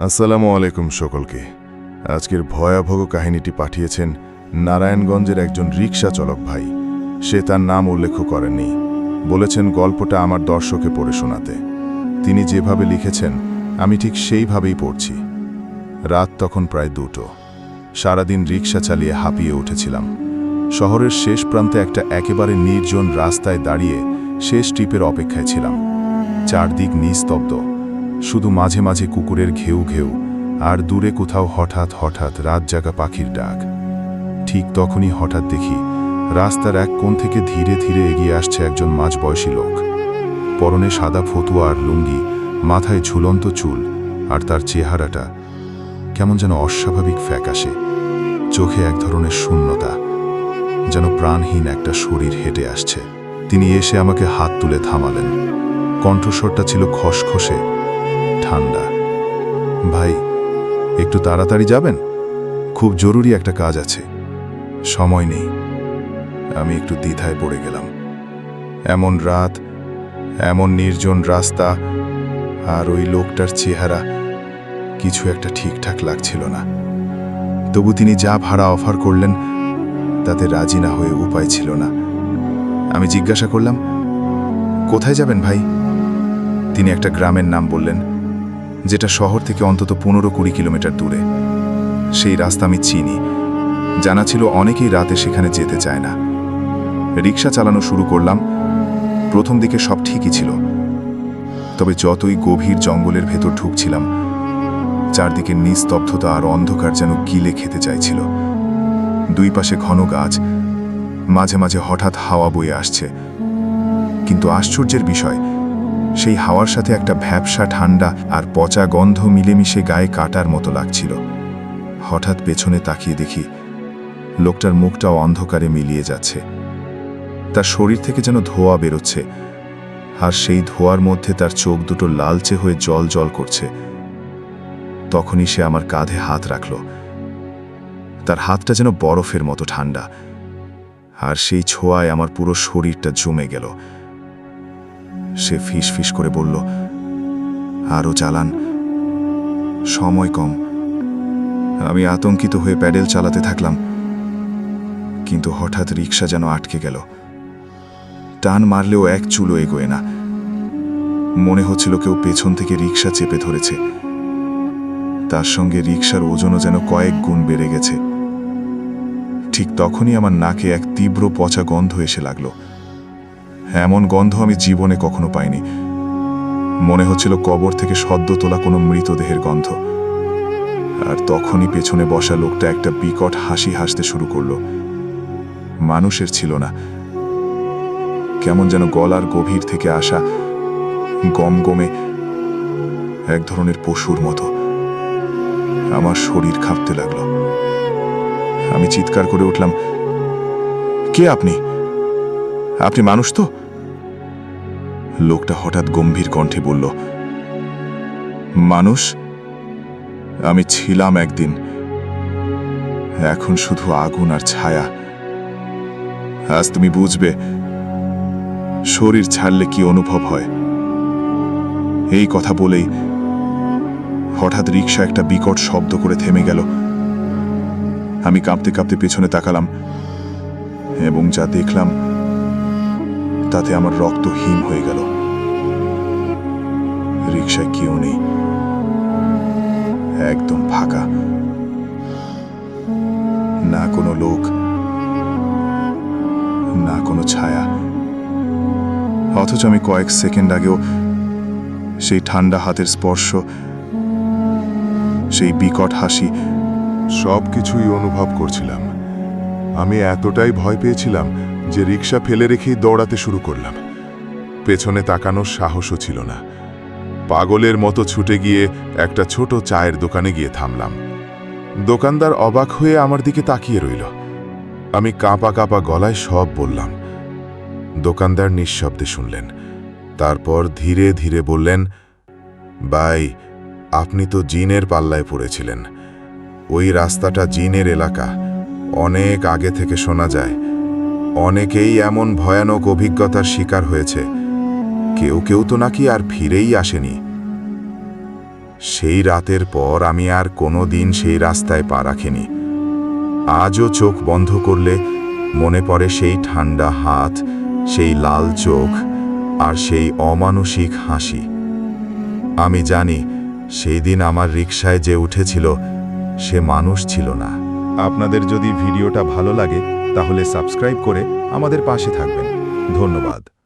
আসসালামু আলাইকুম সকলকে। আজকের ভয়াবহ কাহিনীটি পাঠিয়েছেন নারায়ণগঞ্জের একজন রিকশা চালক ভাই। সে তার নাম উল্লেখ করেননি, বলেছেন গল্পটা আমার দর্শকে পড়ে শোনাতে। তিনি যেভাবে লিখেছেন আমি ঠিক সেইভাবেই পড়ছি। রাত তখন প্রায় 2টো। সারাদিন রিকশা চালিয়ে হাঁপিয়ে উঠেছিলাম। শহরের শেষ প্রান্তে একটা একেবারে নির্জন রাস্তায় দাঁড়িয়ে শেষ ট্রিপের অপেক্ষায় ছিলাম। চারদিক নিস্তব্ধ, শুধু মাঝে মাঝে কুকুরের ঘেউ ঘেউ আর দূরে কোথাও হঠাৎ হঠাৎ রাত জাগা পাখির ডাক। ঠিক তখনই হঠাৎ দেখি রাস্তার এক কোণ থেকে ধীরে ধীরে এগিয়ে আসছে একজন মাঝবয়সী লোক। পরনে সাদা ফতুয়া আর লুঙ্গি, মাথায় ঝুলন্ত চুল, আর তার চেহারাটা কেমন যেন অস্বাভাবিক ফ্যাকাশে। চোখে এক ধরনের শূন্যতা, যেন প্রাণহীন একটা শরীর হেঁটে আসছে। তিনি এসে আমাকে হাত তুলে থামালেন। কণ্ঠস্বরটা ছিল খসখসে, ঠান্ডা। ভাই, একটু তাড়াতাড়ি যাবেন? খুব জরুরি একটা কাজ আছে। সময় নেই। আমি একটু দ্বিধায় পড়ে গেলাম। এমন রাত, এমন নির্জন রাস্তা, আর ওই লোকটার চেহারা, কিছু একটা ঠিকঠাক লাগছিল না। তবু তিনি যা ভাড়া অফার করলেন তাতে রাজি না হয়ে উপায় ছিল না। আমি জিজ্ঞাসা করলাম, কোথায় যাবেন ভাই? তিনি একটা গ্রামের নাম বললেন, যেটা শহর থেকে অন্তত 15-20 কিলোমিটার দূরে। সেই রাস্তা আমি চিনি। জানা ছিল অনেকেই রাতে সেখানে যেতে চায় না। রিকশা চালানো শুরু করলাম। প্রথম দিকে সব ঠিকই ছিল, তবে যতই গভীর জঙ্গলের ভেতর ঢুকছিলাম, চারদিকে নিস্তব্ধতা আর অন্ধকার যেন গিলে খেতে চাইছিল। দুই পাশে ঘন গাছ, মাঝে মাঝে হঠাৎ হাওয়া বয়ে আসছে। কিন্তু আশ্চর্যের বিষয়, সেই হাওয়ার সাথে একটা ভ্যাপসা ঠান্ডা আর পচা গন্ধ মিলেমিশে গায়ে কাটার মতো লাগছিল। হঠাৎ পেছনে তাকিয়ে দেখি লোকটার মুখটাও অন্ধকারে মিলিয়ে যাচ্ছে। তার শরীর থেকে যেন ধোঁয়া বেরোচ্ছে, আর সেই ধোঁয়ার মধ্যে তার চোখ দুটো লালচে হয়ে জল জল করছে। তখনই সে আমার কাঁধে হাত রাখল। তার হাতটা যেন বরফের মতো ঠান্ডা, আর সেই ছোঁয়ায় আমার পুরো শরীরটা জমে গেল। সে ফিস ফিস করে বলল, আরও চালান, সময় কম। আমি আতঙ্কিত হয়ে প্যাডেল চালাতে থাকলাম, কিন্তু হঠাৎ রিকশা যেন আটকে গেল। টান মারলেও এক চুলো এগোয় না। মনে হচ্ছিল কেউ পেছন থেকে রিকশা চেপে ধরেছে। তার সঙ্গে রিকশার ওজনও যেন কয়েক গুণ বেড়ে গেছে। ঠিক তখনই আমার নাকে এক তীব্র পচা গন্ধ এসে লাগলো। এমন গন্ধ আমি জীবনে কখনো পাইনি। মনে হচ্ছিল কবর থেকে সদ্য তোলা কোনো মৃতদেহের গন্ধ। আর তখনই পেছনে বসা লোকটা একটা বিকট হাসি হাসতে শুরু করলো। মানুষের ছিল না, কেমন যেন গলার গভীর থেকে আসা গমগমে এক ধরনের পশুর মতো। আমার শরীর কাঁপতে লাগলো। আমি চিৎকার করে উঠলাম, কে আপনি? আপনি মানুষ তো? লোকটা হঠাৎ গম্ভীর কণ্ঠে বলল, মানুষ? আমি ছিলাম একদিন, এখন শুধু আগুন আর ছায়া। আজ তুমি বুঝবে শরীর ছাড়লে কি অনুভব হয়। এই কথা বলেই হঠাৎ রিকশা একটা বিকট শব্দ করে থেমে গেল। আমি কাঁপতে কাঁপতে পেছনে তাকালাম, এবং যা দেখলাম তাতে আমার রক্ত হিম হয়ে গেল। রিকশায় কেউ নেই, একদম ফাঁকা। না কোনো লোক, না কোনো ছায়া। অথচ আমি কয়েক সেকেন্ড আগেও সেই ঠান্ডা হাতের স্পর্শ, সেই বিকট হাসি, সব কিছুই অনুভব করছিলাম। আমি এতটাই ভয় পেয়েছিলাম যে রিকশা ফেলে রেখেই দৌড়াতে শুরু করলাম। পেছনে তাকানোর সাহসও ছিল না। পাগলের মতো ছুটে গিয়ে একটা ছোট চায়ের দোকানে গিয়ে থামলাম। দোকানদার অবাক হয়ে আমার দিকে তাকিয়ে রইল। আমি কাঁপা কাঁপা গলায় সব বললাম। দোকানদার নিঃশব্দে শুনলেন। তারপর ধীরে ধীরে বললেন, ভাই, আপনি তো জিনের পাল্লায় পড়েছিলেন। ওই রাস্তাটা জিনের এলাকা। অনেক আগে থেকে শোনা যায় অনেকেই এমন ভয়ানক অভিজ্ঞতার শিকার হয়েছে। কেউ কেউ তো নাকি আর ফিরেই আসেনি। সেই রাতের পর আমি আর কোনো দিন সেই রাস্তায় পা রাখিনি। আজও চোখ বন্ধ করলে মনে পড়ে সেই ঠান্ডা হাত, সেই লাল চোখ আর সেই অমানসিক হাসি। আমি জানি সেই দিন আমার রিকশায় যে উঠেছিল সে মানুষ ছিল না। আপনাদের যদি ভিডিওটা ভালো লাগে তাহলে সাবস্ক্রাইব করে আমাদের পাশে থাকবেন। ধন্যবাদ।